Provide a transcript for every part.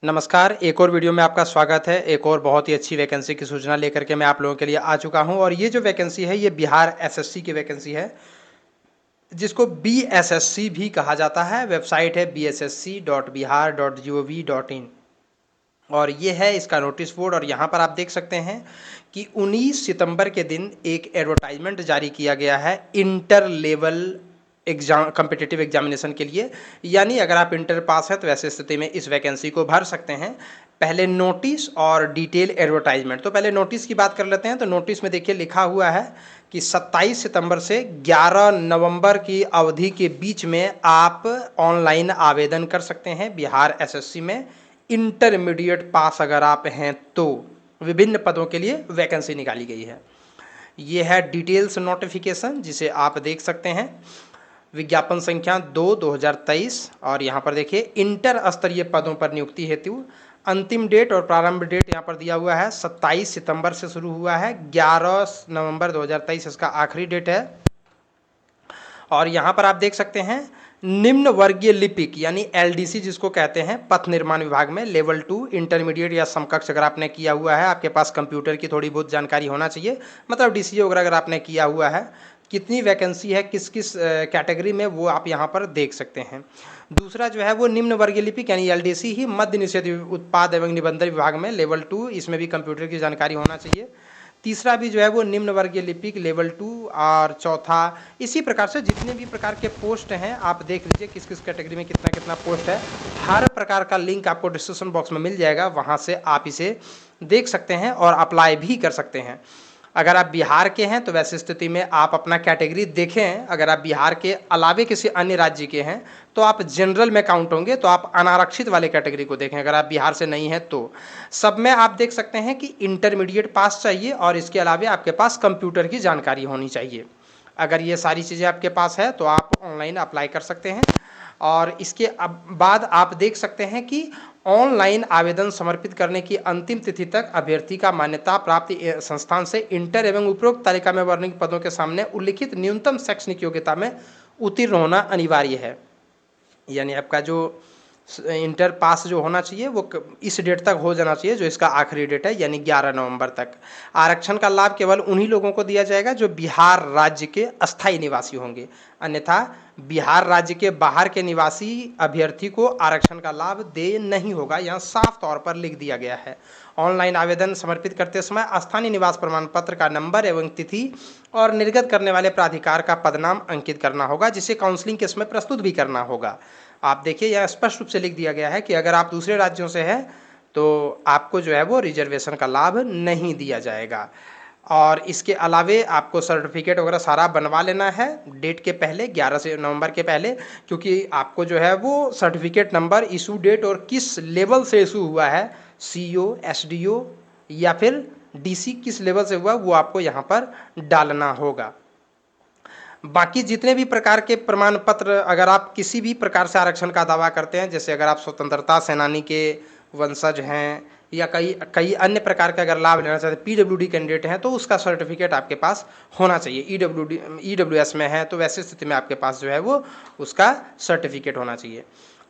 नमस्कार, एक और वीडियो में आपका स्वागत है। एक और बहुत ही अच्छी वैकेंसी की सूचना लेकर के मैं आप लोगों के लिए आ चुका हूं और ये जो वैकेंसी है ये बिहार एसएससी की वैकेंसी है, जिसको बीएसएससी भी कहा जाता है। वेबसाइट है bssc.bihar.gov.in और ये है इसका नोटिस बोर्ड। और यहाँ पर आप देख सकते हैं कि 19 सितंबर के दिन एक एडवर्टाइजमेंट जारी किया गया है inter level exam competitive examination के लिए। यानी अगर आप इंटर पास हैं तो ऐसी स्थिति में इस वैकेंसी को भर सकते हैं। पहले नोटिस और डिटेल एडवर्टाइजमेंट। तो पहले नोटिस की बात कर लेते हैं। तो नोटिस में देखिए लिखा हुआ है कि 27 सितंबर से 11 नवंबर की अवधि के बीच में आप ऑनलाइन आवेदन कर सकते हैं बिहार एसएससी में। इंटरमीडिएट पास अगर आप हैं तो विभिन्न पदों के लिए वैकेंसी निकाली गई है। ये है डिटेल्स नोटिफिकेशन, जिसे आप देख सकते हैं। विज्ञापन संख्या 2/2023 और यहाँ पर देखिए इंटर स्तरीय पदों पर नियुक्ति हेतु अंतिम डेट और प्रारंभ डेट यहाँ पर दिया हुआ है। 27 सितंबर से शुरू हुआ है, 11 नवंबर 2023 इसका आखिरी डेट है। और यहाँ पर आप देख सकते हैं निम्न वर्गीय लिपिक यानी एलडीसी जिसको कहते हैं पथ निर्माण विभाग में लेवल 2 इंटरमीडिएट या समकक्ष अगर आपने किया हुआ है, आपके पास कंप्यूटर की थोड़ी बहुत जानकारी होना चाहिए, मतलब डीसीए वगैरह अगर आपने किया हुआ है। कितनी वैकेंसी है किस किस कैटेगरी में वो आप यहाँ पर देख सकते हैं। दूसरा जो है वो निम्न वर्गीय लिपिक यानी एलडीसी ही मद्य निषेध उत्पाद एवं निबंधन विभाग में लेवल 2, इसमें भी कंप्यूटर की जानकारी होना चाहिए। तीसरा भी जो है वो निम्न वर्गीय लिपिक लेवल 2 और चौथा इसी प्रकार से जितने भी प्रकार के पोस्ट हैं आप देख लीजिए किस किस कैटेगरी में कितना कितना पोस्ट है। हर प्रकार का लिंक आपको डिस्क्रिप्शन बॉक्स में मिल जाएगा, वहाँ से आप इसे देख सकते हैं और अप्लाई भी कर सकते हैं। अगर आप बिहार के हैं तो वैसी स्थिति में आप अपना कैटेगरी देखें। अगर आप बिहार के अलावे किसी अन्य राज्य के हैं तो आप जनरल में काउंट होंगे, तो आप अनारक्षित वाले कैटेगरी को देखें। अगर आप बिहार से नहीं हैं तो सब में आप देख सकते हैं कि इंटरमीडिएट पास चाहिए और इसके अलावे आपके पास कंप्यूटर की जानकारी होनी चाहिए। अगर ये सारी चीज़ें आपके पास है तो आप ऑनलाइन अप्लाई कर सकते हैं। और इसके बाद आप देख सकते हैं कि ऑनलाइन आवेदन समर्पित करने की अंतिम तिथि तक अभ्यर्थी का मान्यता प्राप्त संस्थान से इंटर एवं उपरोक्त तालिका में वर्णित पदों के सामने उल्लिखित न्यूनतम शैक्षणिक योग्यता में उत्तीर्ण होना अनिवार्य है। यानी आपका जो इंटर पास जो होना चाहिए वो इस डेट तक हो जाना चाहिए जो इसका आखिरी डेट है, यानी 11 नवंबर तक। आरक्षण का लाभ केवल उन्हीं लोगों को दिया जाएगा जो बिहार राज्य के अस्थायी निवासी होंगे, अन्यथा बिहार राज्य के बाहर के निवासी अभ्यर्थी को आरक्षण का लाभ दे नहीं होगा। यहाँ साफ तौर पर लिख दिया गया है। ऑनलाइन आवेदन समर्पित करते समय स्थानीय निवास प्रमाण पत्र का नंबर एवं तिथि और निर्गत करने वाले प्राधिकार का पदनाम अंकित करना होगा, जिसे काउंसलिंग के समय प्रस्तुत भी करना होगा। आप देखिए यह स्पष्ट रूप से लिख दिया गया है कि अगर आप दूसरे राज्यों से हैं तो आपको जो है वो रिजर्वेशन का लाभ नहीं दिया जाएगा। और इसके अलावे आपको सर्टिफिकेट वगैरह सारा बनवा लेना है डेट के पहले, 11 से नवंबर के पहले, क्योंकि आपको जो है वो सर्टिफिकेट नंबर, इशू डेट और किस लेवल से इशू हुआ है, सीओ, एसडीओ या फिर डीसी किस लेवल से हुआ वो आपको यहाँ पर डालना होगा। बाकी जितने भी प्रकार के प्रमाण पत्र, अगर आप किसी भी प्रकार से आरक्षण का दावा करते हैं, जैसे अगर आप स्वतंत्रता सेनानी के वंशज हैं या कई कई अन्य प्रकार का अगर लाभ लेना चाहते हैं, पीडब्ल्यूडी कैंडिडेट हैं, तो उसका सर्टिफिकेट आपके पास होना चाहिए। ईडब्ल्यूएस में है तो वैसी स्थिति में आपके पास जो है वो उसका सर्टिफिकेट होना चाहिए।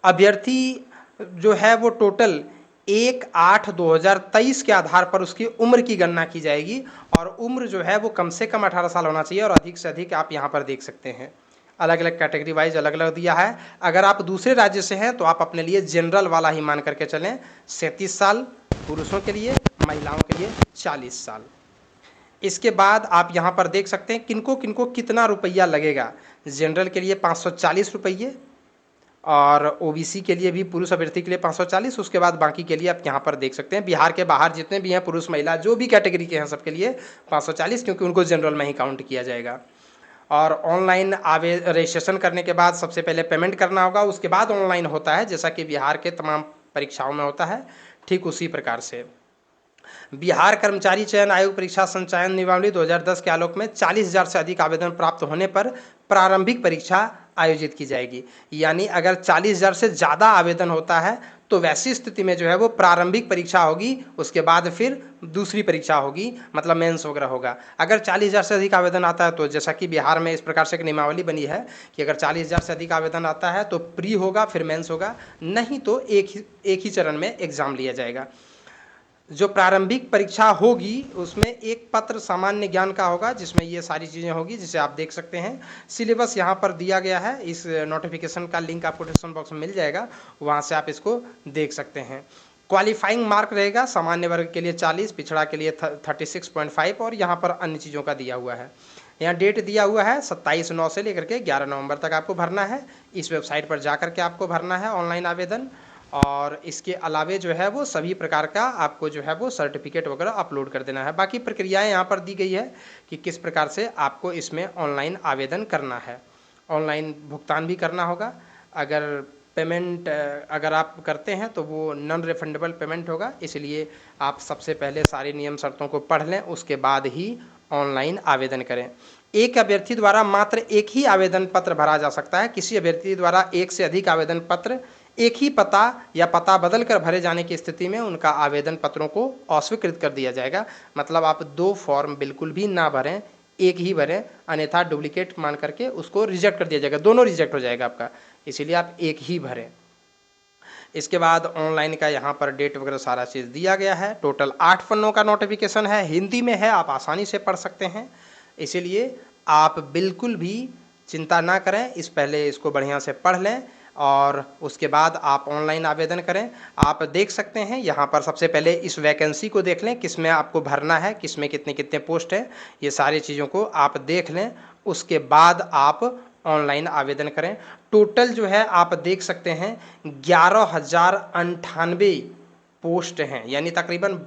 अभ्यर्थी जो है वो टोटल 1/8/2023 के आधार पर उसकी उम्र की गणना की जाएगी और उम्र जो है वो कम से कम 18 साल होना चाहिए और अधिक से अधिक आप यहाँ पर देख सकते हैं। अलग अलग कैटेगरी वाइज अलग अलग दिया है। अगर आप दूसरे राज्य से हैं तो आप अपने लिए जनरल वाला ही मान करके चलें। 37 साल पुरुषों के लिए, महिलाओं के लिए 40 साल। इसके बाद आप यहाँ पर देख सकते हैं किनको किनको कितना रुपया लगेगा। जनरल के लिए 540 रुपये और ओबीसी के लिए भी पुरुष अभ्यर्थी के लिए 540। उसके बाद बाकी के लिए आप यहाँ पर देख सकते हैं बिहार के बाहर जितने भी हैं पुरुष महिला जो भी कैटेगरी के हैं सबके लिए 540, क्योंकि उनको जनरल में ही काउंट किया जाएगा। और ऑनलाइन रजिस्ट्रेशन करने के बाद सबसे पहले पेमेंट करना होगा, उसके बाद ऑनलाइन होता है, जैसा कि बिहार के तमाम परीक्षाओं में होता है। ठीक उसी प्रकार से बिहार कर्मचारी चयन आयोग परीक्षा संचालन नियमावली 2010 के आलोक में 40,000 से अधिक आवेदन प्राप्त होने पर प्रारंभिक परीक्षा आयोजित की जाएगी। यानी अगर 40,000 से ज़्यादा आवेदन होता है तो वैसी स्थिति में जो है वो प्रारंभिक परीक्षा होगी, उसके बाद फिर दूसरी परीक्षा होगी, मतलब मेंस वगैरह होगा। अगर 40,000 से अधिक आवेदन आता है तो जैसा कि बिहार में इस प्रकार से एक नियमावली बनी है कि अगर 40,000 से अधिक आवेदन आता है तो प्री होगा, फिर मेंस होगा, नहीं तो एक ही चरण में एग्जाम लिया जाएगा। जो प्रारंभिक परीक्षा होगी उसमें एक पत्र सामान्य ज्ञान का होगा जिसमें ये सारी चीज़ें होगी, जिसे आप देख सकते हैं। सिलेबस यहाँ पर दिया गया है, इस नोटिफिकेशन का लिंक आपको डिस्क्रिप्शन बॉक्स में मिल जाएगा, वहाँ से आप इसको देख सकते हैं। क्वालिफाइंग मार्क रहेगा, सामान्य वर्ग के लिए 40, पिछड़ा के लिए 36.5, और यहाँ पर अन्य चीज़ों का दिया हुआ है। यहाँ डेट दिया हुआ है 27/9 से लेकर के 11 नवंबर तक आपको भरना है। इस वेबसाइट पर जा करके आपको भरना है ऑनलाइन आवेदन। और इसके अलावे जो है वो सभी प्रकार का आपको जो है वो सर्टिफिकेट वगैरह अपलोड कर देना है। बाकी प्रक्रियाएं यहाँ पर दी गई है कि किस प्रकार से आपको इसमें ऑनलाइन आवेदन करना है। ऑनलाइन भुगतान भी करना होगा। अगर पेमेंट अगर आप करते हैं तो वो नॉन रिफंडेबल पेमेंट होगा, इसलिए आप सबसे पहले सारे नियम शर्तों को पढ़ लें, उसके बाद ही ऑनलाइन आवेदन करें। एक अभ्यर्थी द्वारा मात्र एक ही आवेदन पत्र भरा जा सकता है। किसी अभ्यर्थी द्वारा एक से अधिक आवेदन पत्र एक ही पता या पता बदल कर भरे जाने की स्थिति में उनका आवेदन पत्रों को अस्वीकृत कर दिया जाएगा। मतलब आप 2 फॉर्म बिल्कुल भी ना भरें, एक ही भरें, अन्यथा डुप्लीकेट मान करके उसको रिजेक्ट कर दिया जाएगा, दोनों रिजेक्ट हो जाएगा आपका, इसीलिए आप एक ही भरें। इसके बाद ऑनलाइन का यहाँ पर डेट वगैरह सारा चीज़ दिया गया है। टोटल 8 पन्नों का नोटिफिकेशन है, हिंदी में है, आप आसानी से पढ़ सकते हैं, इसीलिए आप बिल्कुल भी चिंता ना करें, इस पहले इसको बढ़िया से पढ़ लें और उसके बाद आप ऑनलाइन आवेदन करें। आप देख सकते हैं यहाँ पर सबसे पहले इस वैकेंसी को देख लें, किस में आपको भरना है, किस में कितने कितने पोस्ट है, ये सारी चीज़ों को आप देख लें, उसके बाद आप ऑनलाइन आवेदन करें। टोटल जो है आप देख सकते हैं 11,098 पोस्ट हैं, यानी तकरीबन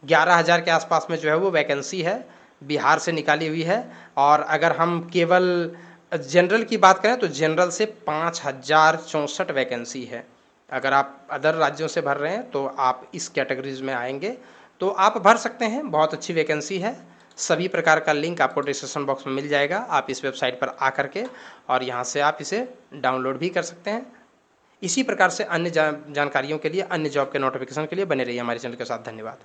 11,000 के आसपास में जो है वो वैकेंसी है, बिहार से निकाली हुई है। और अगर हम केवल जनरल की बात करें तो जनरल से 5,064 वैकेंसी है। अगर आप अदर राज्यों से भर रहे हैं तो आप इस कैटेगरीज में आएंगे, तो आप भर सकते हैं, बहुत अच्छी वैकेंसी है। सभी प्रकार का लिंक आपको डिस्क्रिप्शन बॉक्स में मिल जाएगा, आप इस वेबसाइट पर आकर के और यहाँ से आप इसे डाउनलोड भी कर सकते हैं। इसी प्रकार से अन्य जानकारियों के लिए, अन्य जॉब के नोटिफिकेशन के लिए बने रहिए हमारे चैनल के साथ। धन्यवाद।